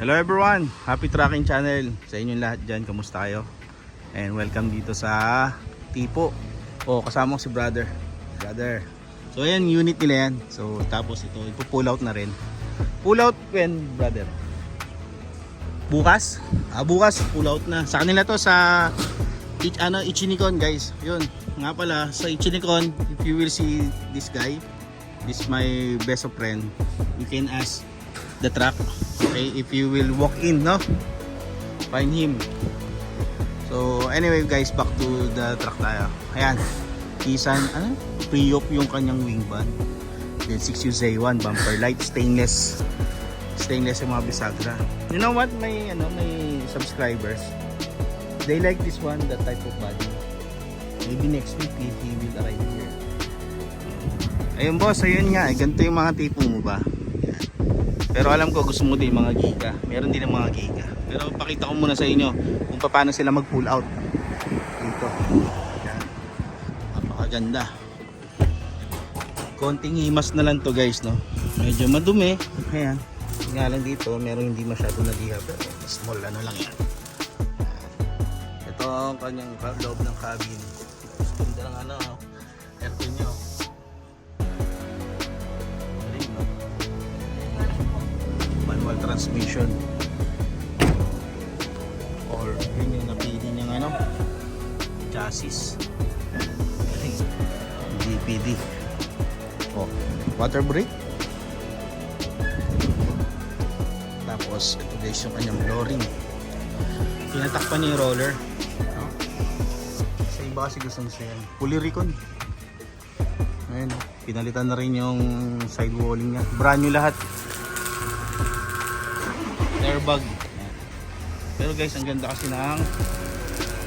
Hello everyone, happy tracking channel sa inyong lahat dyan, kamusta kayo? And welcome dito sa Tipo. Kasama ko si brother. So ayan, unit nila yan. So tapos ito, ipo-pull out na rin. Pull out when, brother? Bukas? Bukas, pull out na. Sa kanila to sa Ichinikon guys. Yun, nga pala, sa Ichinikon, if you will see this guy, this is my best of friend. You can ask the truck, okay, if you will walk in, no, find him. So anyway guys, back to the truck tayo. Ayan, Nissan pre-op yung kanyang wing van, then 6UZ1 bumper light, stainless yung mga bisagra. You know what, may subscribers, they like this one, that type of body. Maybe next week he will arrive here. Ayun boss, ayun nga, ganito yung mga tipo mo ba. Pero alam ko gusto mo din mga giga. Meron din ng mga giga. Pero pakita ko muna sa inyo kung paano sila mag pull out dito. Ayan. Napakaganda. Konting himas na lang to guys, no. Medyo madumi. Ayan. Nga lang dito, meron hindi masyado nadiha, pero small lang yan. Ito ang kanyang loob ng cabin. Ganda ng aircon nyo. Manual transmission, or yun yung napili niyang chassis, DPD. Water brake. Tapos ito guys yung kanyang flooring, pinatakpan niya yung roller, no? Sa iba kasi gusto yan fully recon. Ayun, pinalitan na rin yung sidewalling niya, brand new lahat, airbag. Pero guys, ang ganda kasi ng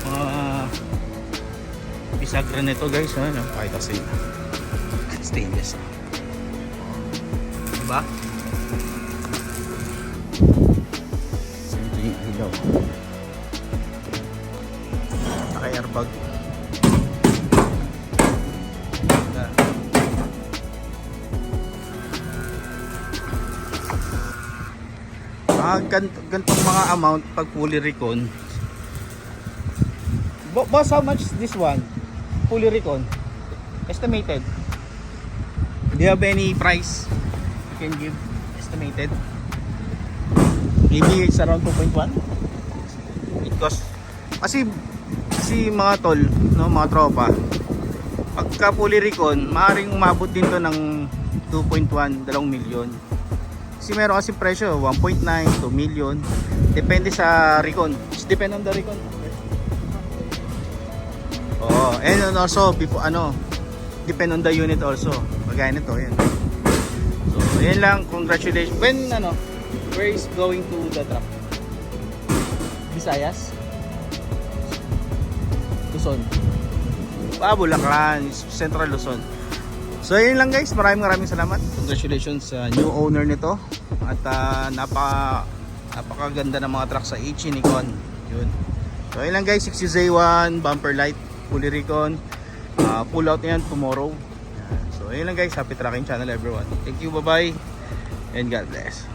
mga bisagra nito guys, pakita sa inyo, stainless, diba? Ito yung ilaw, naka airbag. Gantong mga amount pag fully recon. Boss, how much is this one? Fully recon estimated? Do you have any price you can give estimated? Maybe it's around 2.1. It cost kasi mga tol, no, mga tropa, pagka fully recon maaaring umabot din to ng 2.1, 2 milyon. Kasi meron kasi presyo 1.9, 2 million. Depende sa recon. It depend on the recon. And also before depend on the unit also. Pagaya nito, yan. So, ayan lang, congratulations. When where is going to the truck? Visayas? Luzon. Bulacan, Central Luzon. So yun lang guys, maraming salamat. Congratulations sa new owner nito. At napakaganda ng mga truck sa Ichinikon. Yun. So yun lang guys, 6UZ1 bumper light, fully recon. Pull out yan tomorrow. So yun lang guys, happy tracking channel everyone. Thank you, bye bye, and God bless.